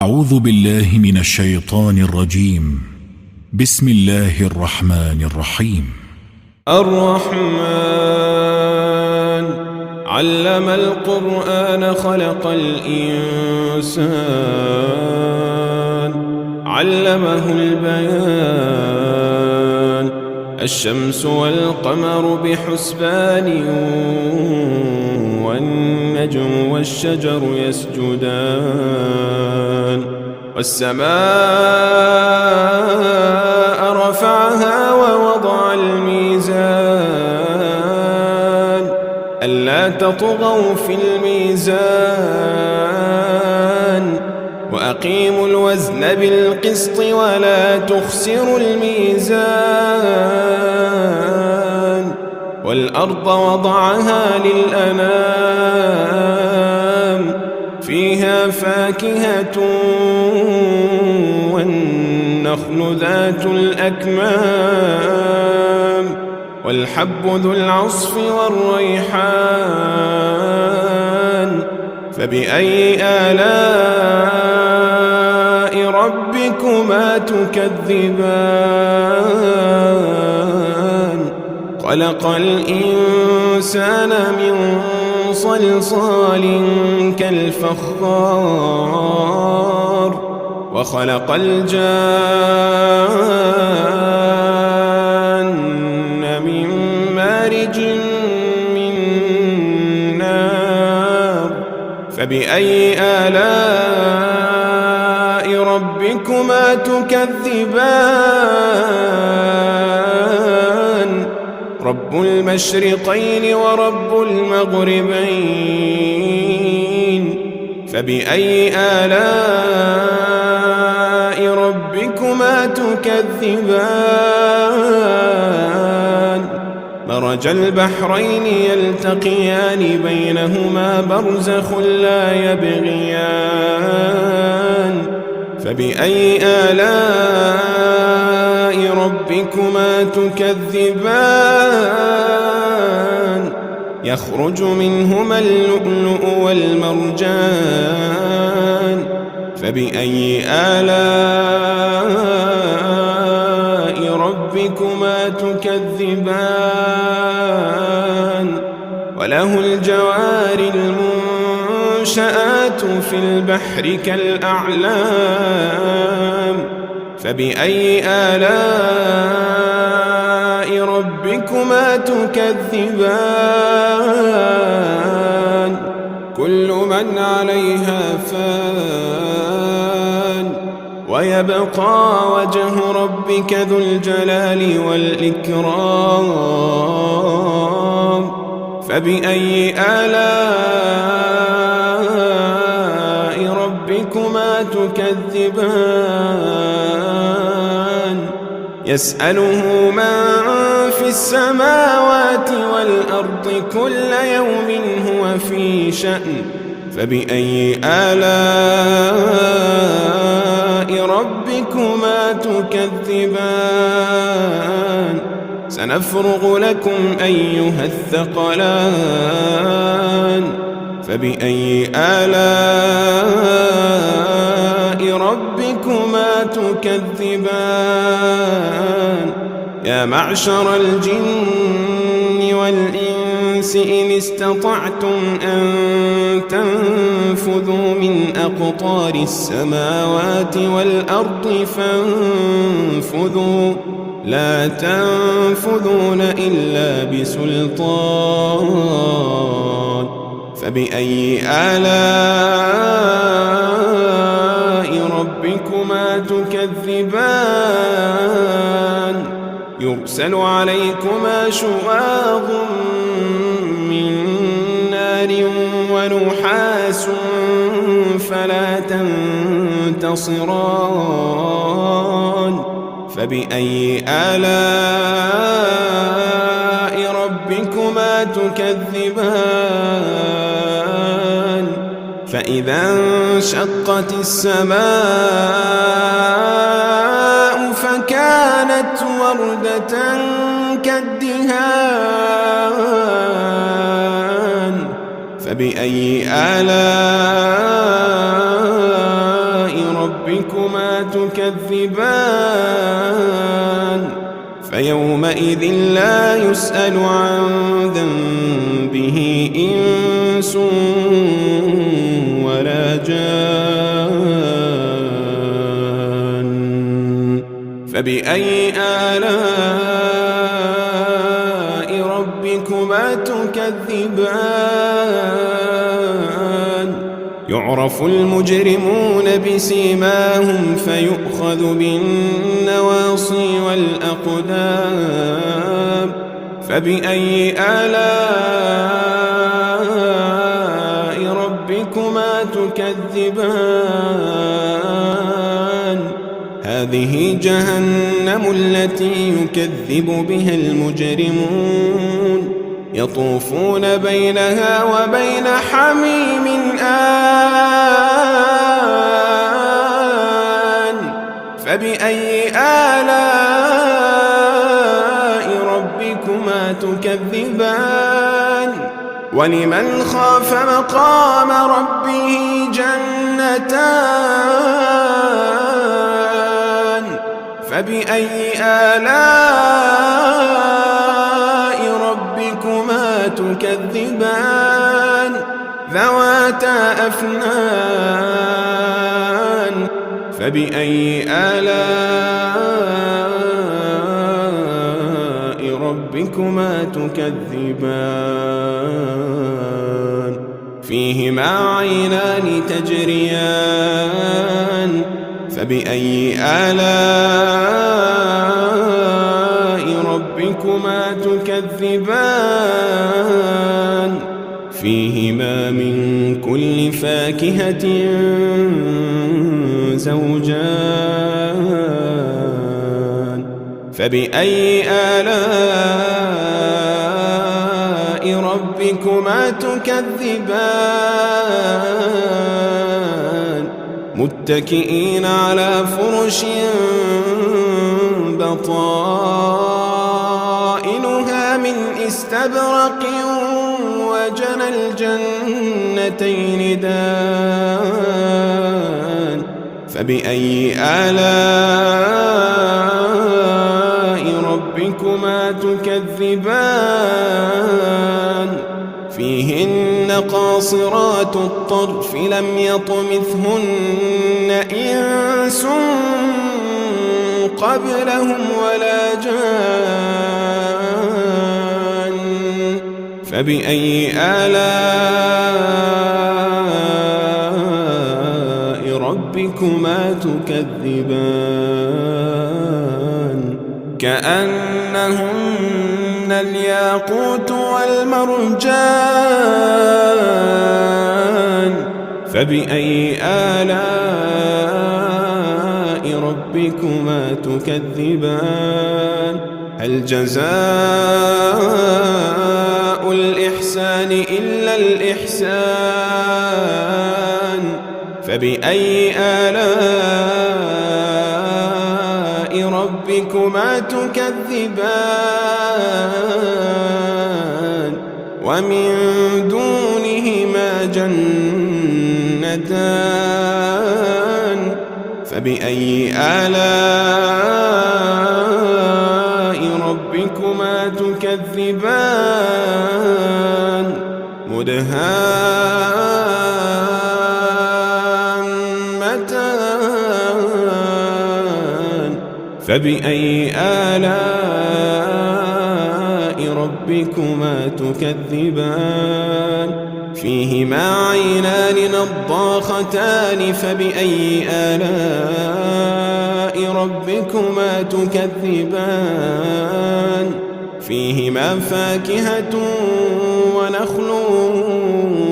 أعوذ بالله من الشيطان الرجيم. بسم الله الرحمن الرحيم. الرحمن علم القرآن خلق الإنسان علمه البيان الشمس والقمر بحسبان والنجم والشجر يسجدان والسماء رفعها ووضع الميزان ألا تطغوا في الميزان وأقيموا الوزن بالقسط ولا تخسروا الميزان والأرض وضعها للأنام فيها فاكهة والنخل ذات الأكمام والحب ذو العصف والريحان فبأي آلاء ربكما تكذبان خلق الإنسان من صلصال كالفخار وخلق الجان من مارج من نار فبأي آلاء ربكما تكذبان رب المشرقين ورب المغربين فبأي آلاء ربكما تكذبان مرج البحرين يلتقيان بينهما برزخ لا يبغيان فبأي آلاء ربكما تكذبان يخرج منهما اللؤلؤ والمرجان فبأي آلاء ربكما تكذبان وله الجوار المنشآت في البحر كالأعلام فبأي آلاء ربكما تكذبان كل من عليها فان ويبقى وجه ربك ذو الجلال والإكرام فبأي آلاء ربكما تكذبان يسأله من في السماوات والأرض كل يوم هو في شأن فبأي آلاء ربكما تكذبان سنفرغ لكم أيها الثقلان فبأي آلاء ربكما تكذبان يا معشر الجن والإنس إن استطعتم أن تنفذوا من أقطار السماوات والأرض فانفذوا لا تنفذون إلا بسلطان فبأي آلاء ربكما تكذبان يرسل عليكما شواظ من نار ونحاس فلا تنتصران فبأي آلاء ربكما تكذبان فإذا انشقت السماء فكانت وردة كالدهان فبأي آلاء ربكما تكذبان فيومئذ لا يسأل عن ذنبه إنس ولا جان فبأي آلاء ربكما تكذبان يعرف المجرمون بسيماهم فيؤخذ بالنواصي والأقدام فبأي آلاء ربكما تكذبان هذه جهنم التي يكذب بها المجرمون يطوفون بينها وبين حميم آن فبأي آلاء ربكما تكذبان ولمن خاف مقام ربه جنتان فبأي آلاء ربكما تكذبان ذواتا أفنان فبأي آلاء ربكما تكذبان فيهما عينان تجريان فبأي آلاء ربكما تكذبان فيهما من كل فاكهة زوجان فبأي آلاء ربكما تكذبان متكئين على فرش بطائنها من استبرق وجنى الجنتين دان فبأي آلاء ربكما تكذبان فيهن قاصرات الطرف لم يطمثهن إنس قبلهم ولا جان فبأي آلاء ربكما تكذبان كأنهن الياقوت والمرجان فبأي آلاء ربكما تكذبان هل جزاء الإحسان إلا الإحسان فبأي آلاء ربكما تكذبان ومن دونهما جنتان فبأي آلاء ربكما تكذبان مدهامتان فبأي آلاء ربكما تكذبان فيهما عينان نضاختان فبأي آلاء ربكما تكذبان فيهما فاكهة ونخل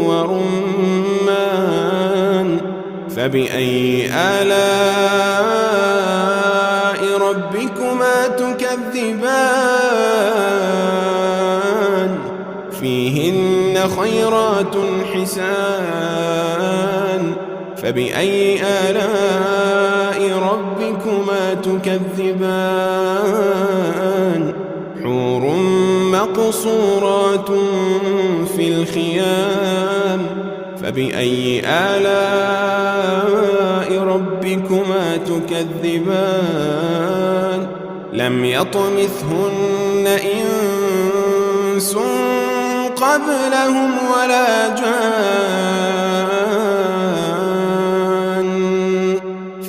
ورمان فبأي آلاء ربكما تكذبان فيهن خيرات حسان فبأي آلاء ربكما تكذبان حور مقصورات في الخيام فبأي آلاء ربكما تكذبان لم يطمثهن إنس قبلهم ولا جان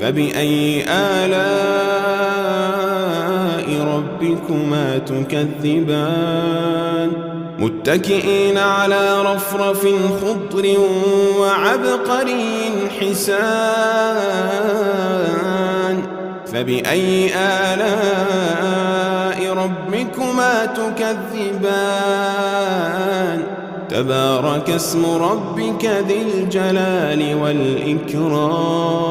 فبأي آلاء ربكما تكذبان متكئين على رفرف خضر وعبقري حسان فبأي آلاء ربكما تكذبان تبارك اسم ربك ذي الجلال والإكرام